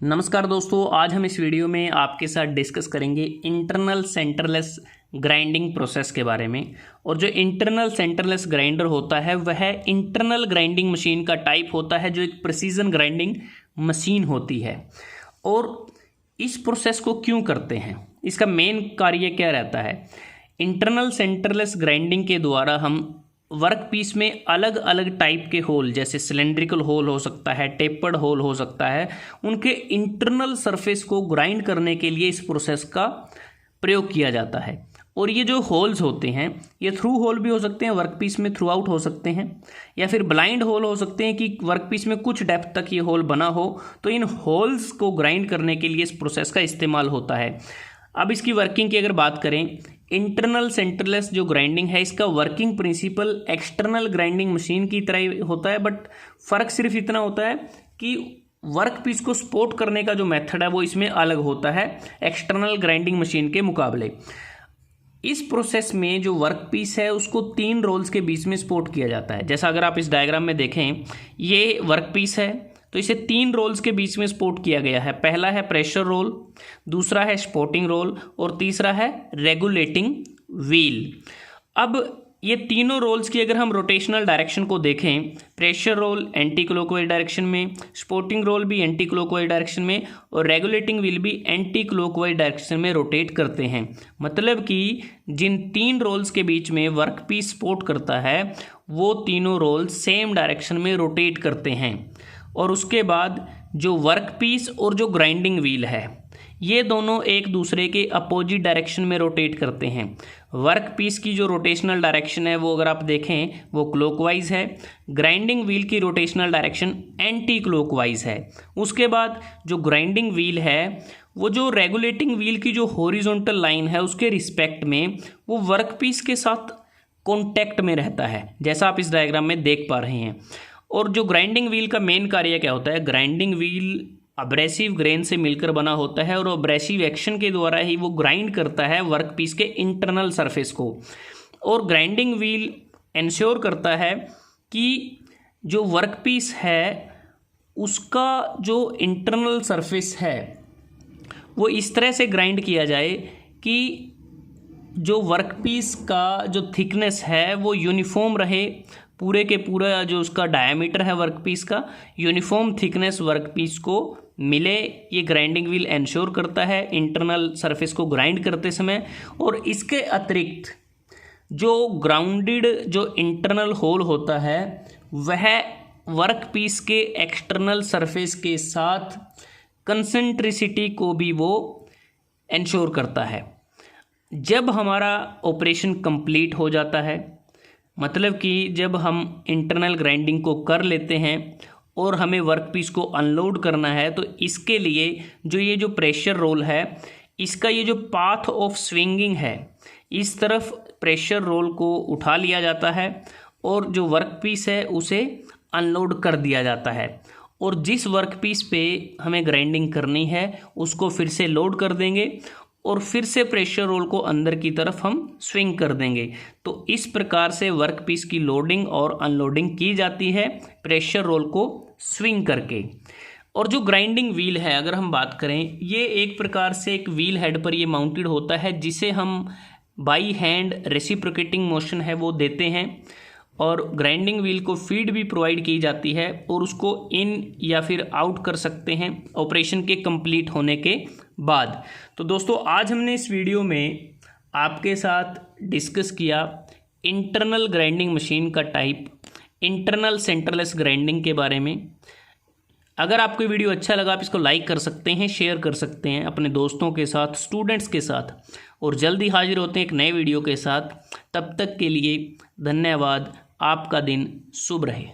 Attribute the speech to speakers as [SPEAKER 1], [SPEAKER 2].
[SPEAKER 1] नमस्कार दोस्तों, आज हम इस वीडियो में आपके साथ डिस्कस करेंगे इंटरनल सेंटरलेस ग्राइंडिंग प्रोसेस के बारे में। और जो इंटरनल सेंटरलेस ग्राइंडर होता है वह इंटरनल ग्राइंडिंग मशीन का टाइप होता है जो एक प्रिसीजन ग्राइंडिंग मशीन होती है। और इस प्रोसेस को क्यों करते हैं, इसका मेन कार्य क्या रहता है। इंटरनल सेंटरलेस ग्राइंडिंग के द्वारा हम वर्क पीस में अलग अलग टाइप के होल, जैसे सिलेंड्रिकल होल हो सकता है, टेपर्ड होल हो सकता है, उनके इंटरनल सरफेस को ग्राइंड करने के लिए इस प्रोसेस का प्रयोग किया जाता है। और ये जो होल्स होते हैं ये थ्रू होल भी हो सकते हैं, वर्क पीस में थ्रू आउट हो सकते हैं, या फिर ब्लाइंड होल हो सकते हैं कि वर्क पीस में कुछ डेप्थ तक ये होल बना हो। तो इन होल्स को ग्राइंड करने के लिए इस प्रोसेस का इस्तेमाल होता है। अब इसकी वर्किंग की अगर बात करें, इंटरनल सेंटरलेस जो ग्राइंडिंग है इसका working principle external grinding machine की तरह होता है, बट फ़र्क सिर्फ इतना होता है कि वर्क पीस को सपोर्ट करने का जो मेथड है वो इसमें अलग होता है एक्सटर्नल ग्राइंडिंग मशीन के मुकाबले। इस प्रोसेस में जो वर्क पीस है उसको 3 रोल्स के बीच में सपोर्ट किया जाता है। जैसा अगर आप इस डायग्राम में देखें, ये वर्क पीस है तो इसे 3 रोल्स के बीच में सपोर्ट किया गया है। पहला है प्रेशर रोल, दूसरा है सपोर्टिंग रोल और तीसरा है रेगुलेटिंग व्हील। अब ये तीनों रोल्स की अगर हम रोटेशनल डायरेक्शन को देखें, pressure roll anticlockwise direction में, सपोर्टिंग रोल भी एंटी क्लॉकवाइज डायरेक्शन में और रेगुलेटिंग व्हील भी एंटी क्लॉकवाइज डायरेक्शन में रोटेट करते हैं। मतलब कि जिन 3 रोल्स के बीच में वर्क पीस सपोर्ट करता है वो तीनों रोल सेम डायरेक्शन में रोटेट करते हैं। और उसके बाद जो वर्क पीस और जो ग्राइंडिंग व्हील है ये दोनों एक दूसरे के अपोजिट डायरेक्शन में रोटेट करते हैं। वर्क पीस की जो रोटेशनल डायरेक्शन है वो अगर आप देखें वो क्लॉकवाइज है, ग्राइंडिंग व्हील की रोटेशनल डायरेक्शन एंटी क्लॉकवाइज है। उसके बाद जो ग्राइंडिंग व्हील है वो जो रेगुलेटिंग व्हील की जो हॉरिजॉन्टल लाइन है उसके रिस्पेक्ट में वो वर्क पीस के साथ कॉन्टैक्ट में रहता है, जैसा आप इस डायग्राम में देख पा रहे हैं। और जो ग्राइंडिंग व्हील का मेन कार्य क्या होता है, ग्राइंडिंग व्हील अब्रेसिव ग्रेन से मिलकर बना होता है और अब्रेसिव एक्शन के द्वारा ही वो ग्राइंड करता है वर्क पीस के इंटरनल सरफेस को। और ग्राइंडिंग व्हील इंश्योर करता है कि जो वर्क पीस है उसका जो इंटरनल सरफेस है वो इस तरह से ग्राइंड किया जाए कि जो वर्क पीस का जो थिकनेस है वो यूनिफॉर्म रहे, पूरे के पूरा जो उसका डायमीटर है वर्क पीस का यूनिफॉर्म थिकनेस वर्क पीस को मिले। ये ग्राइंडिंग व्हील इंश्योर करता है इंटरनल सरफेस को ग्राइंड करते समय। और इसके अतिरिक्त जो ग्राउंडेड जो इंटरनल होल होता है वह वर्क पीस के एक्सटर्नल सरफेस के साथ कंसेंट्रिसिटी को भी वो इंश्योर करता है। जब हमारा ऑपरेशन कंप्लीट हो जाता है, मतलब कि जब हम इंटरनल ग्राइंडिंग को कर लेते हैं और हमें वर्क पीस को अनलोड करना है, तो इसके लिए जो ये जो प्रेशर रोल है इसका ये जो पाथ ऑफ स्विंगिंग है इस तरफ प्रेशर रोल को उठा लिया जाता है और जो वर्क पीस है उसे अनलोड कर दिया जाता है। और जिस वर्क पीस पे हमें ग्राइंडिंग करनी है उसको फिर से लोड कर देंगे और फिर से प्रेशर रोल को अंदर की तरफ हम स्विंग कर देंगे। तो इस प्रकार से वर्क पीस की लोडिंग और अनलोडिंग की जाती है प्रेशर रोल को स्विंग करके। और जो ग्राइंडिंग व्हील है अगर हम बात करें, ये एक प्रकार से एक व्हील हेड पर ये माउंटेड होता है जिसे हम बाई हैंड रेसिप्रोकेटिंग मोशन है वो देते हैं। और ग्राइंडिंग व्हील को फीड भी प्रोवाइड की जाती है और उसको इन या फिर आउट कर सकते हैं ऑपरेशन के कंप्लीट होने के बाद। तो दोस्तों आज हमने इस वीडियो में आपके साथ डिस्कस किया इंटरनल ग्राइंडिंग मशीन का टाइप, इंटरनल सेंटरलेस ग्राइंडिंग के बारे में। अगर आपको वीडियो अच्छा लगा आप इसको लाइक कर सकते हैं, शेयर कर सकते हैं अपने दोस्तों के साथ, स्टूडेंट्स के साथ। और जल्दी हाजिर होते हैं एक नए वीडियो के साथ। तब तक के लिए धन्यवाद। आपका दिन शुभ रहे।